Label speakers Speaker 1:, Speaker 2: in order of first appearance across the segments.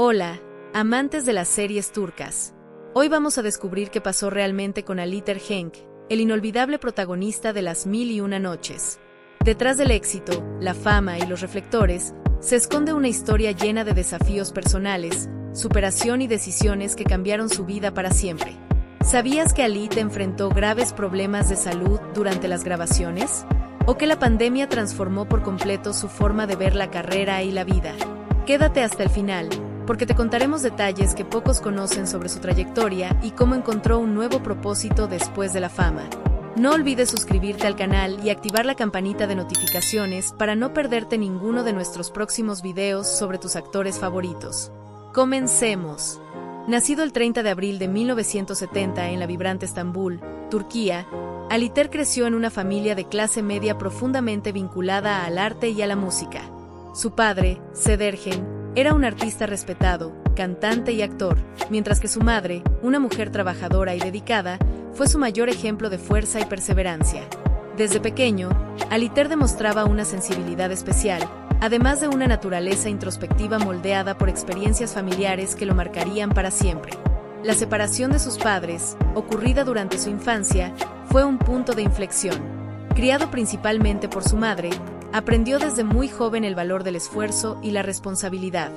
Speaker 1: Hola, amantes de las series turcas. Hoy vamos a descubrir qué pasó realmente con Ali Tergenk, el inolvidable protagonista de Las Mil y Una Noches. Detrás del éxito, la fama y los reflectores, se esconde una historia llena de desafíos personales, superación y decisiones que cambiaron su vida para siempre. ¿Sabías que Ali enfrentó graves problemas de salud durante las grabaciones? ¿O que la pandemia transformó por completo su forma de ver la carrera y la vida? Quédate hasta el final, porque te contaremos detalles que pocos conocen sobre su trayectoria y cómo encontró un nuevo propósito después de la fama. No olvides suscribirte al canal y activar la campanita de notificaciones para no perderte ninguno de nuestros próximos videos sobre tus actores favoritos. ¡Comencemos! Nacido el 30 de abril de 1970 en la vibrante Estambul, Turquía, Ali creció en una familia de clase media profundamente vinculada al arte y a la música. Su padre, Sedergen, era un artista respetado, cantante y actor, mientras que su madre, una mujer trabajadora y dedicada, fue su mayor ejemplo de fuerza y perseverancia. Desde pequeño, Ali demostraba una sensibilidad especial, además de una naturaleza introspectiva moldeada por experiencias familiares que lo marcarían para siempre. La separación de sus padres, ocurrida durante su infancia, fue un punto de inflexión. Criado principalmente por su madre, aprendió desde muy joven el valor del esfuerzo y la responsabilidad.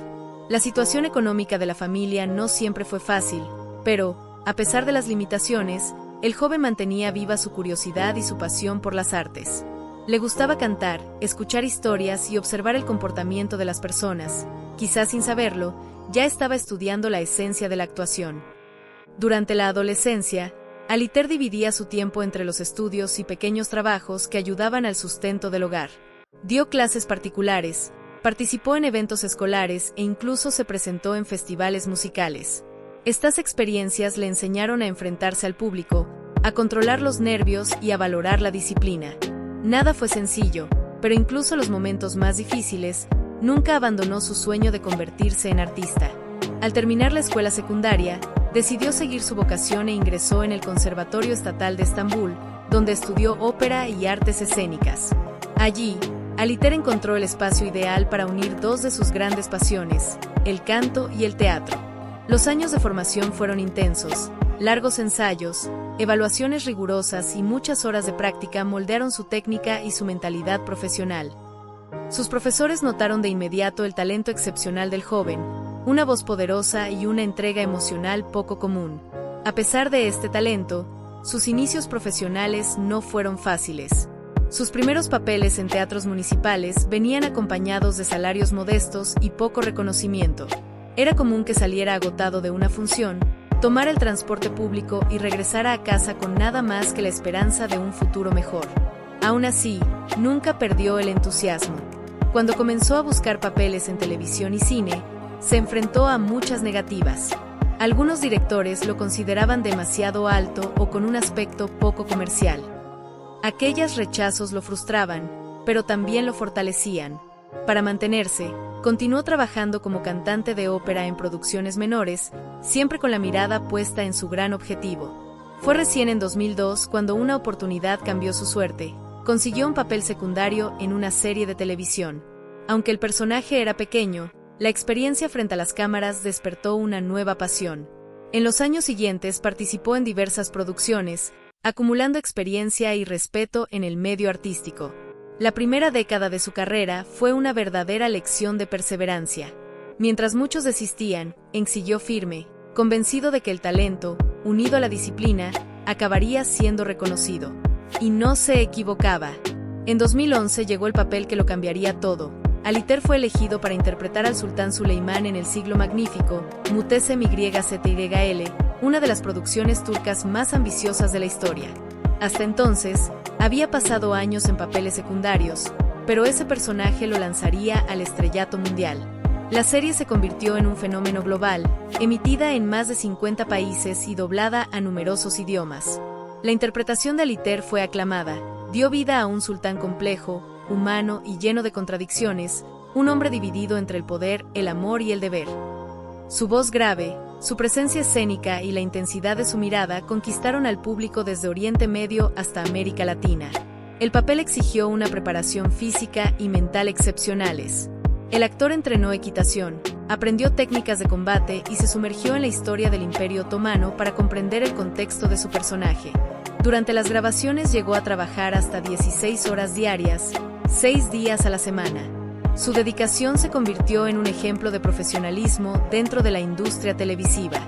Speaker 1: La situación económica de la familia no siempre fue fácil, pero, a pesar de las limitaciones, el joven mantenía viva su curiosidad y su pasión por las artes. Le gustaba cantar, escuchar historias y observar el comportamiento de las personas. Quizás sin saberlo, ya estaba estudiando la esencia de la actuación. Durante la adolescencia, Ali dividía su tiempo entre los estudios y pequeños trabajos que ayudaban al sustento del hogar. Dio clases particulares, participó en eventos escolares e incluso se presentó en festivales musicales. Estas experiencias le enseñaron a enfrentarse al público, a controlar los nervios y a valorar la disciplina. Nada fue sencillo, pero incluso los momentos más difíciles, nunca abandonó su sueño de convertirse en artista. Al terminar la escuela secundaria, decidió seguir su vocación e ingresó en el Conservatorio Estatal de Estambul, donde estudió ópera y artes escénicas. Allí, Ali encontró el espacio ideal para unir dos de sus grandes pasiones, el canto y el teatro. Los años de formación fueron intensos, largos ensayos, evaluaciones rigurosas y muchas horas de práctica moldearon su técnica y su mentalidad profesional. Sus profesores notaron de inmediato el talento excepcional del joven, una voz poderosa y una entrega emocional poco común. A pesar de este talento, sus inicios profesionales no fueron fáciles. Sus primeros papeles en teatros municipales venían acompañados de salarios modestos y poco reconocimiento. Era común que saliera agotado de una función, tomara el transporte público y regresara a casa con nada más que la esperanza de un futuro mejor. Aún así, nunca perdió el entusiasmo. Cuando comenzó a buscar papeles en televisión y cine, se enfrentó a muchas negativas. Algunos directores lo consideraban demasiado alto o con un aspecto poco comercial. Aquellos rechazos lo frustraban, pero también lo fortalecían. Para mantenerse, continuó trabajando como cantante de ópera en producciones menores, siempre con la mirada puesta en su gran objetivo. Fue recién en 2002 cuando una oportunidad cambió su suerte. Consiguió un papel secundario en una serie de televisión. Aunque el personaje era pequeño, la experiencia frente a las cámaras despertó una nueva pasión. En los años siguientes participó en diversas producciones, acumulando experiencia y respeto en el medio artístico. La primera década de su carrera fue una verdadera lección de perseverancia. Mientras muchos desistían, siguió firme, convencido de que el talento, unido a la disciplina, acabaría siendo reconocido. Y no se equivocaba. En 2011 llegó el papel que lo cambiaría todo. Ali fue elegido para interpretar al sultán Suleimán en El Siglo Magnífico, Muhteşem Yzyl, una de las producciones turcas más ambiciosas de la historia. Hasta entonces, había pasado años en papeles secundarios, pero ese personaje lo lanzaría al estrellato mundial. La serie se convirtió en un fenómeno global, emitida en más de 50 países y doblada a numerosos idiomas. La interpretación de Ali fue aclamada, dio vida a un sultán complejo, humano y lleno de contradicciones, un hombre dividido entre el poder, el amor y el deber. Su voz grave, su presencia escénica y la intensidad de su mirada conquistaron al público desde Oriente Medio hasta América Latina. El papel exigió una preparación física y mental excepcionales. El actor entrenó equitación, Aprendió técnicas de combate y se sumergió en la historia del Imperio Otomano para comprender el contexto de su personaje. Durante las grabaciones llegó a trabajar hasta 16 horas diarias, 6 días a la semana. Su dedicación se convirtió en un ejemplo de profesionalismo dentro de la industria televisiva.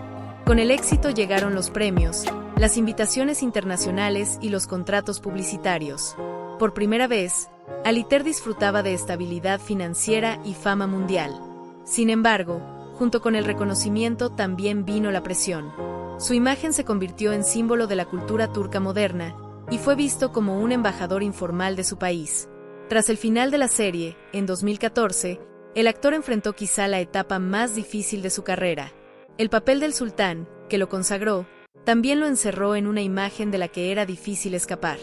Speaker 1: Con el éxito llegaron los premios, las invitaciones internacionales y los contratos publicitarios. Por primera vez, Aliter disfrutaba de estabilidad financiera y fama mundial. Sin embargo, junto con el reconocimiento también vino la presión. Su imagen se convirtió en símbolo de la cultura turca moderna y fue visto como un embajador informal de su país. Tras el final de la serie, en 2014, el actor enfrentó quizá la etapa más difícil de su carrera. El papel del sultán, que lo consagró, también lo encerró en una imagen de la que era difícil escapar.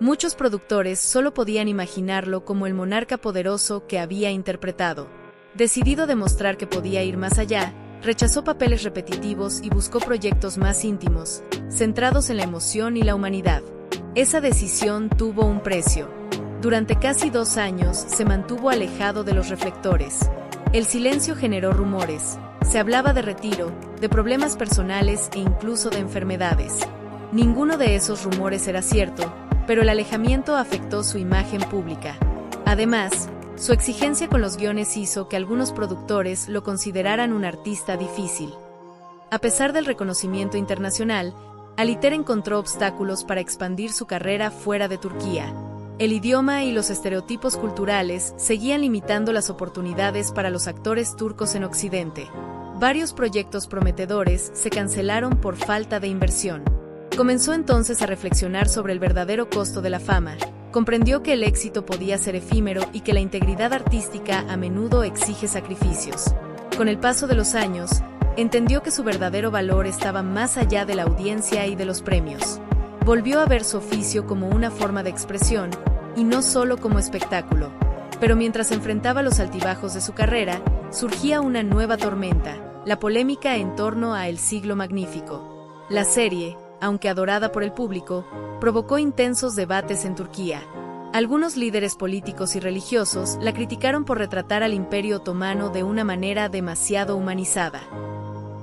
Speaker 1: Muchos productores solo podían imaginarlo como el monarca poderoso que había interpretado. Decidido a demostrar que podía ir más allá, rechazó papeles repetitivos y buscó proyectos más íntimos, centrados en la emoción y la humanidad. Esa decisión tuvo un precio. Durante casi 2 años se mantuvo alejado de los reflectores. El silencio generó rumores. Se hablaba de retiro, de problemas personales e incluso de enfermedades. Ninguno de esos rumores era cierto, pero el alejamiento afectó su imagen pública. Además, su exigencia con los guiones hizo que algunos productores lo consideraran un artista difícil. A pesar del reconocimiento internacional, Aliter encontró obstáculos para expandir su carrera fuera de Turquía. El idioma y los estereotipos culturales seguían limitando las oportunidades para los actores turcos en Occidente. Varios proyectos prometedores se cancelaron por falta de inversión. Comenzó entonces a reflexionar sobre el verdadero costo de la fama. Comprendió que el éxito podía ser efímero y que la integridad artística a menudo exige sacrificios. Con el paso de los años, entendió que su verdadero valor estaba más allá de la audiencia y de los premios. Volvió a ver su oficio como una forma de expresión, y no solo como espectáculo. Pero mientras enfrentaba los altibajos de su carrera, surgía una nueva tormenta, la polémica en torno a El Siglo Magnífico. La serie, aunque adorada por el público, provocó intensos debates en Turquía. Algunos líderes políticos y religiosos la criticaron por retratar al Imperio Otomano de una manera demasiado humanizada.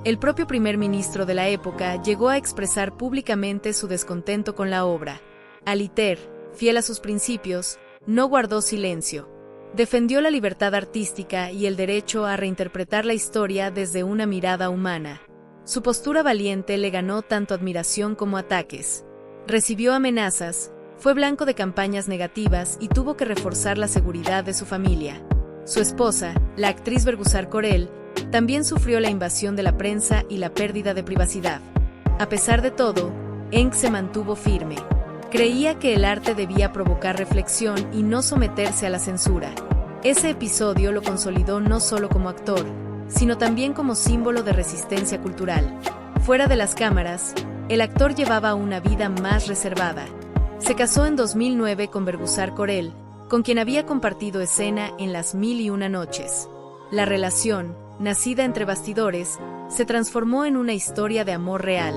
Speaker 1: El propio primer ministro de la época llegó a expresar públicamente su descontento con la obra. Aliter, fiel a sus principios, no guardó silencio. Defendió la libertad artística y el derecho a reinterpretar la historia desde una mirada humana. Su postura valiente le ganó tanto admiración como ataques. Recibió amenazas, fue blanco de campañas negativas y tuvo que reforzar la seguridad de su familia. Su esposa, la actriz Bergüzar Korel, también sufrió la invasión de la prensa y la pérdida de privacidad. A pesar de todo, Cenk se mantuvo firme. Creía que el arte debía provocar reflexión y no someterse a la censura. Ese episodio lo consolidó no solo como actor, sino también como símbolo de resistencia cultural. Fuera de las cámaras, el actor llevaba una vida más reservada. Se casó en 2009 con Bergüzar Korel, con quien había compartido escena en Las Mil y Una Noches. La relación, nacida entre bastidores, se transformó en una historia de amor real.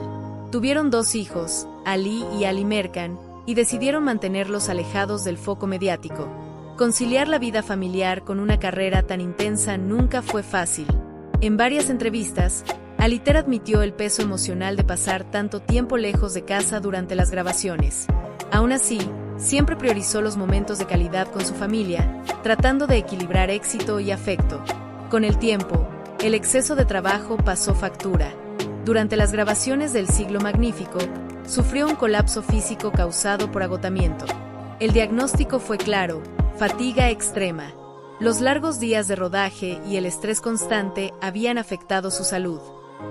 Speaker 1: Tuvieron 2 hijos, Ali y Ali Mercan, y decidieron mantenerlos alejados del foco mediático. Conciliar la vida familiar con una carrera tan intensa nunca fue fácil. En varias entrevistas, Aliter admitió el peso emocional de pasar tanto tiempo lejos de casa durante las grabaciones. Aún así, siempre priorizó los momentos de calidad con su familia, tratando de equilibrar éxito y afecto. Con el tiempo, el exceso de trabajo pasó factura. Durante las grabaciones del Siglo Magnífico, sufrió un colapso físico causado por agotamiento. El diagnóstico fue claro: fatiga extrema. Los largos días de rodaje y el estrés constante habían afectado su salud.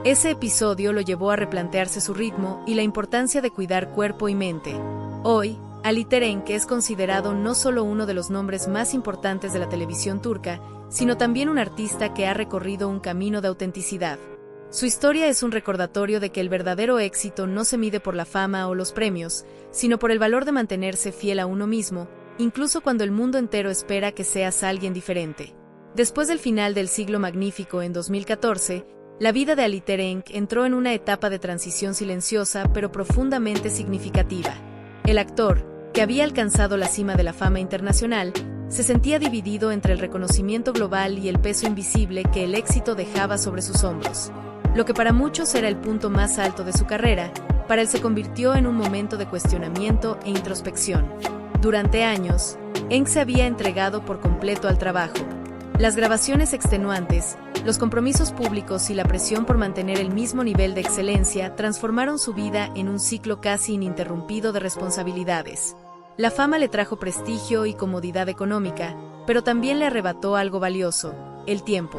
Speaker 1: Ese episodio lo llevó a replantearse su ritmo y la importancia de cuidar cuerpo y mente. Hoy, Aliter Cenk es considerado no solo uno de los nombres más importantes de la televisión turca, sino también un artista que ha recorrido un camino de autenticidad. Su historia es un recordatorio de que el verdadero éxito no se mide por la fama o los premios, sino por el valor de mantenerse fiel a uno mismo, incluso cuando el mundo entero espera que seas alguien diferente. Después del final del Siglo Magnífico en 2014, la vida de Aliter Cenk entró en una etapa de transición silenciosa pero profundamente significativa. El actor, que había alcanzado la cima de la fama internacional, se sentía dividido entre el reconocimiento global y el peso invisible que el éxito dejaba sobre sus hombros. Lo que para muchos era el punto más alto de su carrera, para él se convirtió en un momento de cuestionamiento e introspección. Durante años, Hank se había entregado por completo al trabajo. Las grabaciones extenuantes, los compromisos públicos y la presión por mantener el mismo nivel de excelencia transformaron su vida en un ciclo casi ininterrumpido de responsabilidades. La fama le trajo prestigio y comodidad económica, pero también le arrebató algo valioso: el tiempo.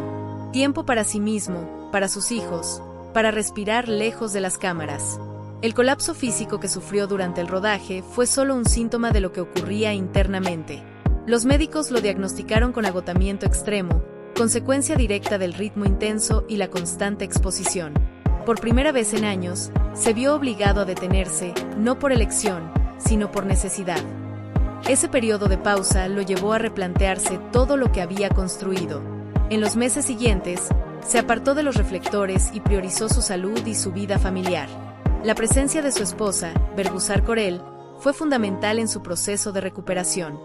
Speaker 1: Tiempo para sí mismo, para sus hijos, para respirar lejos de las cámaras. El colapso físico que sufrió durante el rodaje fue solo un síntoma de lo que ocurría internamente. Los médicos lo diagnosticaron con agotamiento extremo, consecuencia directa del ritmo intenso y la constante exposición. Por primera vez en años, se vio obligado a detenerse, no por elección, sino por necesidad. Ese periodo de pausa lo llevó a replantearse todo lo que había construido. En los meses siguientes, se apartó de los reflectores y priorizó su salud y su vida familiar. La presencia de su esposa, Bergüzar Korel, fue fundamental en su proceso de recuperación.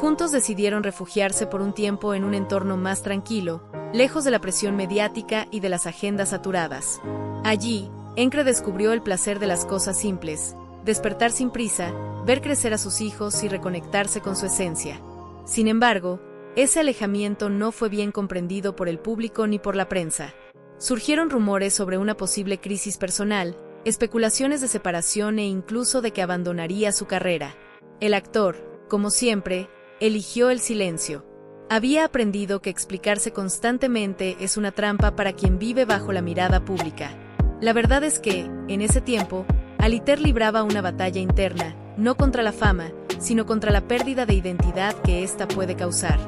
Speaker 1: Juntos decidieron refugiarse por un tiempo en un entorno más tranquilo, lejos de la presión mediática y de las agendas saturadas. Allí, Hank descubrió el placer de las cosas simples: despertar sin prisa, ver crecer a sus hijos y reconectarse con su esencia. Sin embargo, ese alejamiento no fue bien comprendido por el público ni por la prensa. Surgieron rumores sobre una posible crisis personal, especulaciones de separación e incluso de que abandonaría su carrera. El actor, como siempre, eligió el silencio. Había aprendido que explicarse constantemente es una trampa para quien vive bajo la mirada pública. La verdad es que, en ese tiempo, Aliter libraba una batalla interna, no contra la fama, sino contra la pérdida de identidad que ésta puede causar.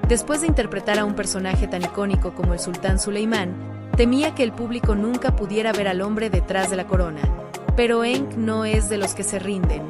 Speaker 1: Después de interpretar a un personaje tan icónico como el sultán Suleimán, temía que el público nunca pudiera ver al hombre detrás de la corona. Pero Hank no es de los que se rinden.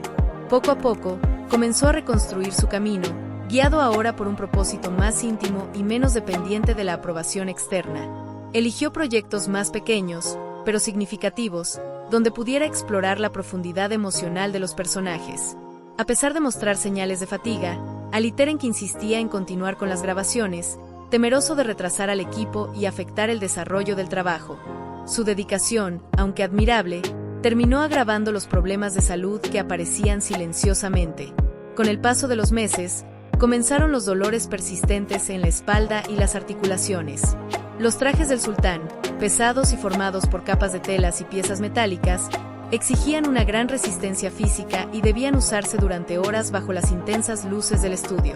Speaker 1: Poco a poco, comenzó a reconstruir su camino, guiado ahora por un propósito más íntimo y menos dependiente de la aprobación externa. Eligió proyectos más pequeños, pero significativos, donde pudiera explorar la profundidad emocional de los personajes. A pesar de mostrar señales de fatiga, Aliter insistía en continuar con las grabaciones, temeroso de retrasar al equipo y afectar el desarrollo del trabajo. Su dedicación, aunque admirable, terminó agravando los problemas de salud que aparecían silenciosamente. Con el paso de los meses, comenzaron los dolores persistentes en la espalda y las articulaciones. Los trajes del sultán, pesados y formados por capas de telas y piezas metálicas, exigían una gran resistencia física y debían usarse durante horas bajo las intensas luces del estudio.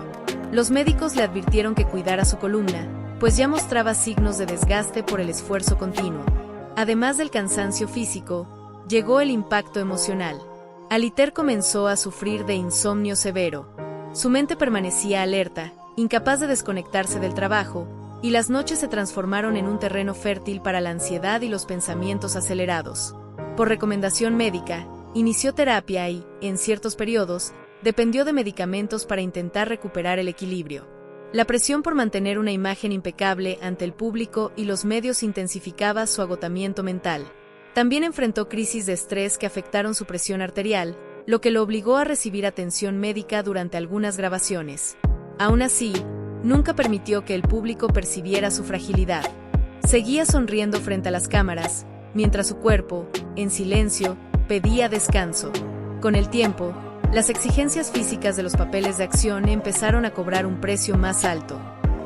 Speaker 1: Los médicos le advirtieron que cuidara su columna, pues ya mostraba signos de desgaste por el esfuerzo continuo. Además del cansancio físico, llegó el impacto emocional. Aliter comenzó a sufrir de insomnio severo. Su mente permanecía alerta, incapaz de desconectarse del trabajo, y las noches se transformaron en un terreno fértil para la ansiedad y los pensamientos acelerados. Por recomendación médica, inició terapia y, en ciertos periodos, dependió de medicamentos para intentar recuperar el equilibrio. La presión por mantener una imagen impecable ante el público y los medios intensificaba su agotamiento mental. También enfrentó crisis de estrés que afectaron su presión arterial, lo que lo obligó a recibir atención médica durante algunas grabaciones. Aún así, nunca permitió que el público percibiera su fragilidad. Seguía sonriendo frente a las cámaras, mientras su cuerpo, en silencio, pedía descanso. Con el tiempo, las exigencias físicas de los papeles de acción empezaron a cobrar un precio más alto.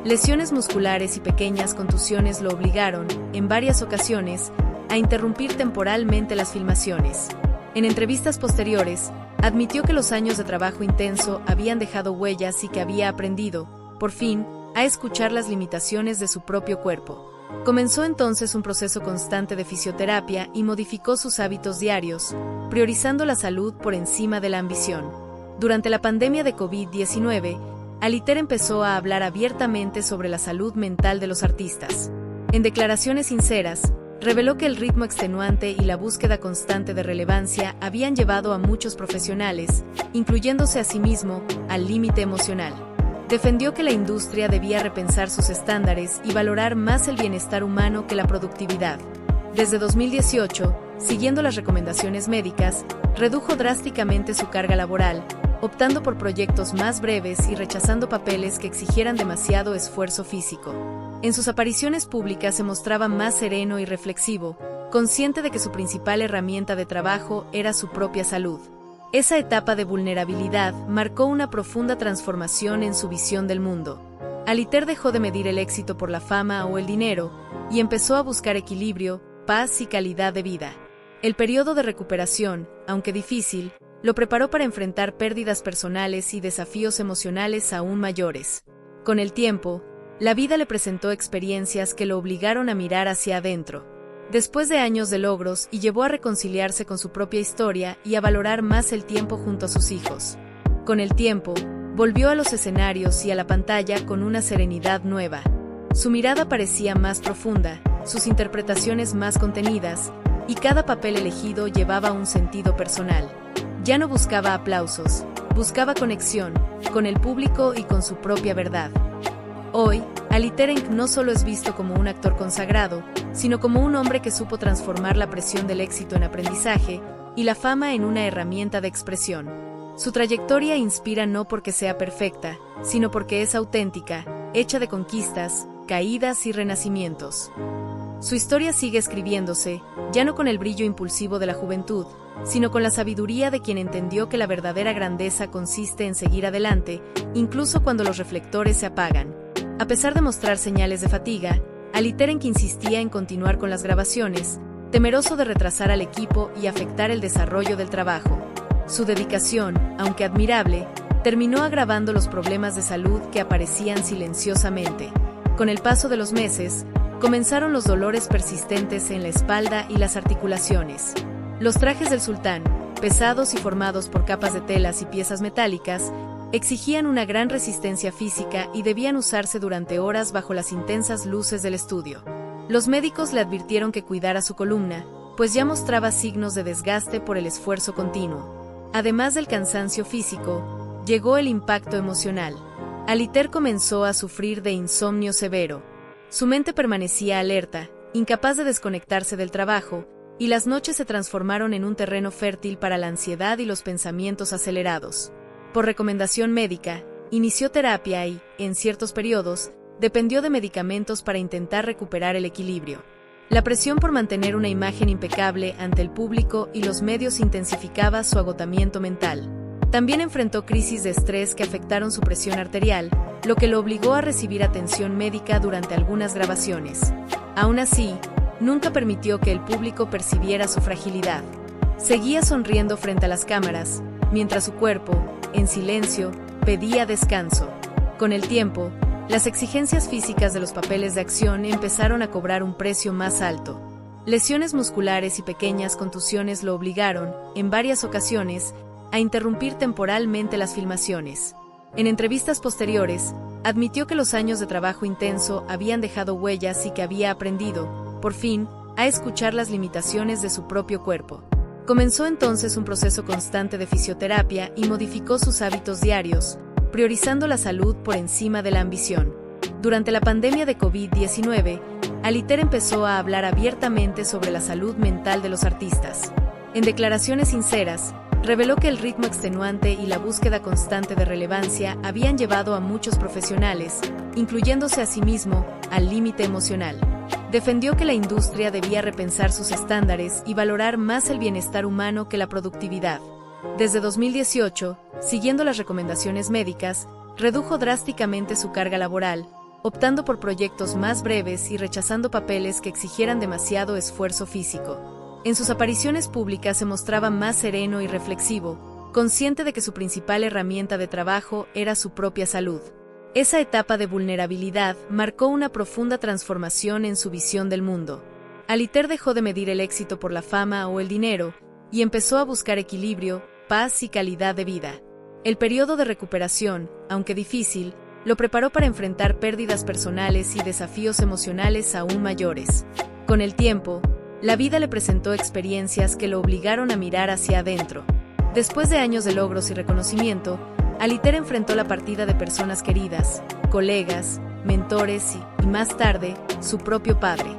Speaker 1: Lesiones musculares y pequeñas contusiones lo obligaron, en varias ocasiones, a interrumpir temporalmente las filmaciones. En entrevistas posteriores, admitió que los años de trabajo intenso habían dejado huellas y que había aprendido, por fin, a escuchar las limitaciones de su propio cuerpo. Comenzó entonces un proceso constante de fisioterapia y modificó sus hábitos diarios, priorizando la salud por encima de la ambición. Durante la pandemia de COVID-19, Aliter empezó a hablar abiertamente sobre la salud mental de los artistas. En declaraciones sinceras, reveló que el ritmo extenuante y la búsqueda constante de relevancia habían llevado a muchos profesionales, incluyéndose a sí mismo, al límite emocional. Defendió que la industria debía repensar sus estándares y valorar más el bienestar humano que la productividad. Desde 2018, siguiendo las recomendaciones médicas, redujo drásticamente su carga laboral, optando por proyectos más breves y rechazando papeles que exigieran demasiado esfuerzo físico. En sus apariciones públicas se mostraba más sereno y reflexivo, consciente de que su principal herramienta de trabajo era su propia salud. Esa etapa de vulnerabilidad marcó una profunda transformación en su visión del mundo. Aliter dejó de medir el éxito por la fama o el dinero y empezó a buscar equilibrio, paz y calidad de vida. El periodo de recuperación, aunque difícil, lo preparó para enfrentar pérdidas personales y desafíos emocionales aún mayores. Con el tiempo, la vida le presentó experiencias que lo obligaron a mirar hacia adentro. Después de años de logros, y llevó a reconciliarse con su propia historia y a valorar más el tiempo junto a sus hijos. Con el tiempo, volvió a los escenarios y a la pantalla con una serenidad nueva. Su mirada parecía más profunda, sus interpretaciones más contenidas, y cada papel elegido llevaba un sentido personal. Ya no buscaba aplausos, buscaba conexión, con el público y con su propia verdad. Hoy, Aliter no solo es visto como un actor consagrado, sino como un hombre que supo transformar la presión del éxito en aprendizaje y la fama en una herramienta de expresión. Su trayectoria inspira no porque sea perfecta, sino porque es auténtica, hecha de conquistas, caídas y renacimientos. Su historia sigue escribiéndose, ya no con el brillo impulsivo de la juventud, sino con la sabiduría de quien entendió que la verdadera grandeza consiste en seguir adelante, incluso cuando los reflectores se apagan. A pesar de mostrar señales de fatiga, Aliter insistía en continuar con las grabaciones, temeroso de retrasar al equipo y afectar el desarrollo del trabajo. Su dedicación, aunque admirable, terminó agravando los problemas de salud que aparecían silenciosamente. Con el paso de los meses, comenzaron los dolores persistentes en la espalda y las articulaciones. Los trajes del sultán, pesados y formados por capas de telas y piezas metálicas, exigían una gran resistencia física y debían usarse durante horas bajo las intensas luces del estudio. Los médicos le advirtieron que cuidara su columna, pues ya mostraba signos de desgaste por el esfuerzo continuo. Además del cansancio físico, llegó el impacto emocional. Aliter comenzó a sufrir de insomnio severo. Su mente permanecía alerta, incapaz de desconectarse del trabajo, y las noches se transformaron en un terreno fértil para la ansiedad y los pensamientos acelerados. Por recomendación médica, inició terapia y, en ciertos periodos, dependió de medicamentos para intentar recuperar el equilibrio. La presión por mantener una imagen impecable ante el público y los medios intensificaba su agotamiento mental. También enfrentó crisis de estrés que afectaron su presión arterial, lo que lo obligó a recibir atención médica durante algunas grabaciones. Aún así, nunca permitió que el público percibiera su fragilidad. Seguía sonriendo frente a las cámaras, mientras su cuerpo, en silencio, pedía descanso. Con el tiempo, las exigencias físicas de los papeles de acción empezaron a cobrar un precio más alto. Lesiones musculares y pequeñas contusiones lo obligaron, en varias ocasiones, a interrumpir temporalmente las filmaciones. En entrevistas posteriores, admitió que los años de trabajo intenso habían dejado huellas y que había aprendido, por fin, a escuchar las limitaciones de su propio cuerpo. Comenzó entonces un proceso constante de fisioterapia y modificó sus hábitos diarios, priorizando la salud por encima de la ambición. Durante la pandemia de COVID-19, Aliter empezó a hablar abiertamente sobre la salud mental de los artistas. En declaraciones sinceras, reveló que el ritmo extenuante y la búsqueda constante de relevancia habían llevado a muchos profesionales, incluyéndose a sí mismo, al límite emocional. Defendió que la industria debía repensar sus estándares y valorar más el bienestar humano que la productividad. Desde 2018, siguiendo las recomendaciones médicas, redujo drásticamente su carga laboral, optando por proyectos más breves y rechazando papeles que exigieran demasiado esfuerzo físico. En sus apariciones públicas se mostraba más sereno y reflexivo, consciente de que su principal herramienta de trabajo era su propia salud. Esa etapa de vulnerabilidad marcó una profunda transformación en su visión del mundo. Aliter dejó de medir el éxito por la fama o el dinero y empezó a buscar equilibrio, paz y calidad de vida. El periodo de recuperación, aunque difícil, lo preparó para enfrentar pérdidas personales y desafíos emocionales aún mayores. Con el tiempo, la vida le presentó experiencias que lo obligaron a mirar hacia adentro. Después de años de logros y reconocimiento, Aliter enfrentó la partida de personas queridas, colegas, mentores y más tarde, su propio padre.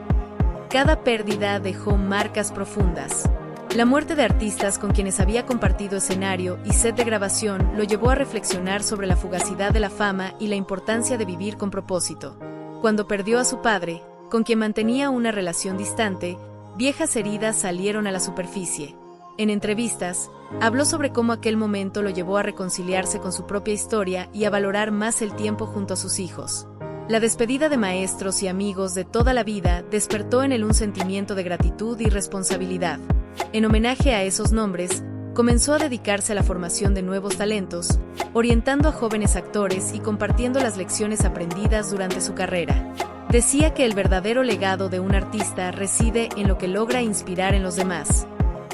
Speaker 1: Cada pérdida dejó marcas profundas. La muerte de artistas con quienes había compartido escenario y set de grabación lo llevó a reflexionar sobre la fugacidad de la fama y la importancia de vivir con propósito. Cuando perdió a su padre, con quien mantenía una relación distante, viejas heridas salieron a la superficie. En entrevistas, habló sobre cómo aquel momento lo llevó a reconciliarse con su propia historia y a valorar más el tiempo junto a sus hijos. La despedida de maestros y amigos de toda la vida despertó en él un sentimiento de gratitud y responsabilidad. En homenaje a esos nombres, comenzó a dedicarse a la formación de nuevos talentos, orientando a jóvenes actores y compartiendo las lecciones aprendidas durante su carrera. Decía que el verdadero legado de un artista reside en lo que logra inspirar en los demás.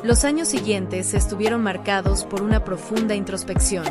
Speaker 1: Los años siguientes estuvieron marcados por una profunda introspección.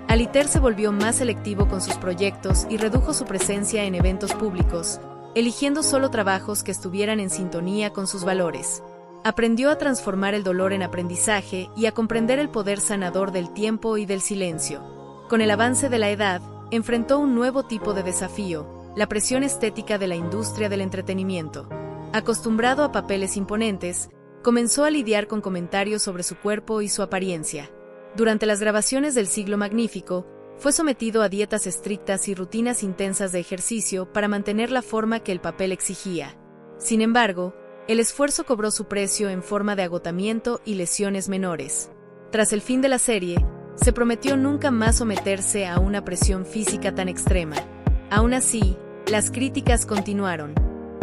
Speaker 1: Aliter se volvió más selectivo con sus proyectos y redujo su presencia en eventos públicos, eligiendo solo trabajos que estuvieran en sintonía con sus valores. Aprendió a transformar el dolor en aprendizaje y a comprender el poder sanador del tiempo y del silencio. Con el avance de la edad, enfrentó un nuevo tipo de desafío, la presión estética de la industria del entretenimiento. Acostumbrado a papeles imponentes, comenzó a lidiar con comentarios sobre su cuerpo y su apariencia. Durante las grabaciones del Siglo Magnífico, fue sometido a dietas estrictas y rutinas intensas de ejercicio para mantener la forma que el papel exigía. Sin embargo, el esfuerzo cobró su precio en forma de agotamiento y lesiones menores. Tras el fin de la serie, se prometió nunca más someterse a una presión física tan extrema. Aún así, las críticas continuaron.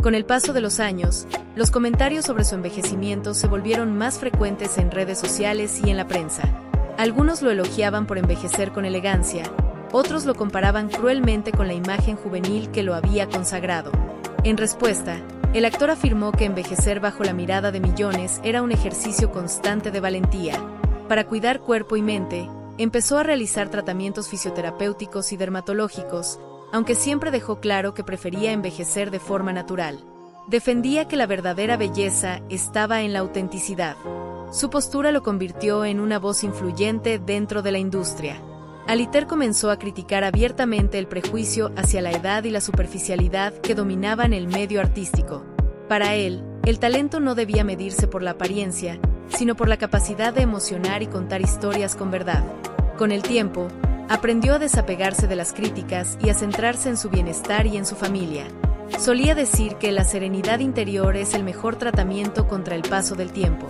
Speaker 1: Con el paso de los años, los comentarios sobre su envejecimiento se volvieron más frecuentes en redes sociales y en la prensa. Algunos lo elogiaban por envejecer con elegancia, otros lo comparaban cruelmente con la imagen juvenil que lo había consagrado. En respuesta, el actor afirmó que envejecer bajo la mirada de millones era un ejercicio constante de valentía. Para cuidar cuerpo y mente, empezó a realizar tratamientos fisioterapéuticos y dermatológicos, aunque siempre dejó claro que prefería envejecer de forma natural. Defendía que la verdadera belleza estaba en la autenticidad. Su postura lo convirtió en una voz influyente dentro de la industria. Aliter comenzó a criticar abiertamente el prejuicio hacia la edad y la superficialidad que dominaban el medio artístico. Para él, el talento no debía medirse por la apariencia, sino por la capacidad de emocionar y contar historias con verdad. Con el tiempo, aprendió a desapegarse de las críticas y a centrarse en su bienestar y en su familia. Solía decir que la serenidad interior es el mejor tratamiento contra el paso del tiempo.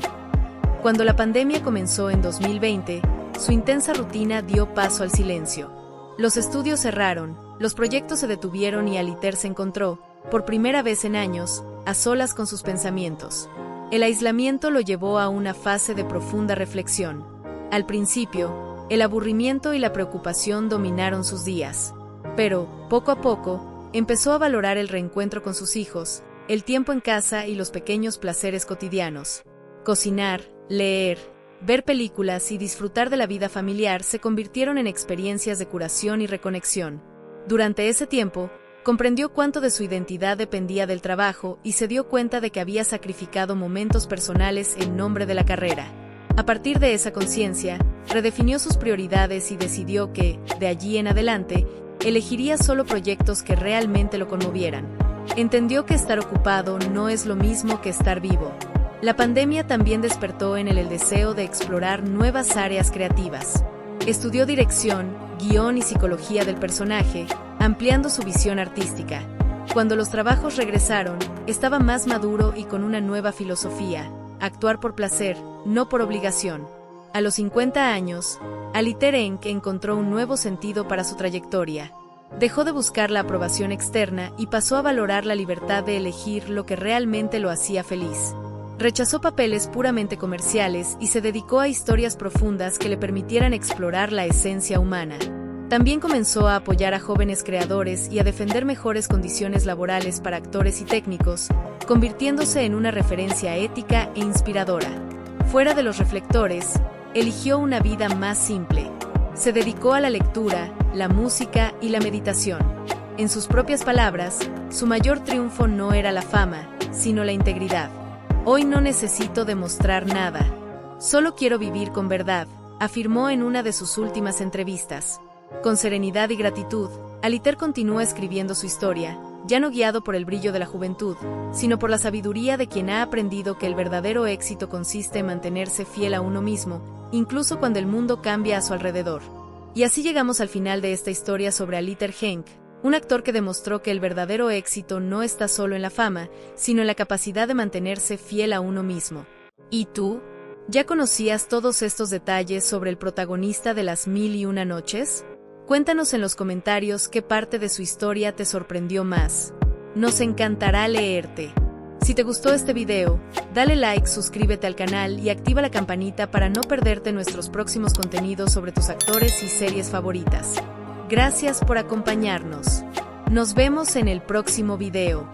Speaker 1: Cuando la pandemia comenzó en 2020, su intensa rutina dio paso al silencio. Los estudios cerraron, los proyectos se detuvieron y Aliter se encontró, por primera vez en años, a solas con sus pensamientos. El aislamiento lo llevó a una fase de profunda reflexión. Al principio, el aburrimiento y la preocupación dominaron sus días. Pero, poco a poco, empezó a valorar el reencuentro con sus hijos, el tiempo en casa y los pequeños placeres cotidianos. Cocinar, leer, ver películas y disfrutar de la vida familiar se convirtieron en experiencias de curación y reconexión. Durante ese tiempo, comprendió cuánto de su identidad dependía del trabajo y se dio cuenta de que había sacrificado momentos personales en nombre de la carrera. A partir de esa conciencia, redefinió sus prioridades y decidió que, de allí en adelante, elegiría solo proyectos que realmente lo conmovieran. Entendió que estar ocupado no es lo mismo que estar vivo. La pandemia también despertó en él el deseo de explorar nuevas áreas creativas. Estudió dirección, guión y psicología del personaje, ampliando su visión artística. Cuando los trabajos regresaron, estaba más maduro y con una nueva filosofía: actuar por placer, no por obligación. A los 50 años, Aliter encontró un nuevo sentido para su trayectoria. Dejó de buscar la aprobación externa y pasó a valorar la libertad de elegir lo que realmente lo hacía feliz. Rechazó papeles puramente comerciales y se dedicó a historias profundas que le permitieran explorar la esencia humana. También comenzó a apoyar a jóvenes creadores y a defender mejores condiciones laborales para actores y técnicos, convirtiéndose en una referencia ética e inspiradora. Fuera de los reflectores, eligió una vida más simple. Se dedicó a la lectura, la música y la meditación. En sus propias palabras, su mayor triunfo no era la fama, sino la integridad. Hoy no necesito demostrar nada. Solo quiero vivir con verdad, afirmó en una de sus últimas entrevistas. Con serenidad y gratitud, Aliter continúa escribiendo su historia, ya no guiado por el brillo de la juventud, sino por la sabiduría de quien ha aprendido que el verdadero éxito consiste en mantenerse fiel a uno mismo, incluso cuando el mundo cambia a su alrededor. Y así llegamos al final de esta historia sobre Aliter Henk, un actor que demostró que el verdadero éxito no está solo en la fama, sino en la capacidad de mantenerse fiel a uno mismo. ¿Y tú? ¿Ya conocías todos estos detalles sobre el protagonista de Las Mil y Una Noches? Cuéntanos en los comentarios qué parte de su historia te sorprendió más. Nos encantará leerte. Si te gustó este video, dale like, suscríbete al canal y activa la campanita para no perderte nuestros próximos contenidos sobre tus actores y series favoritas. Gracias por acompañarnos. Nos vemos en el próximo video.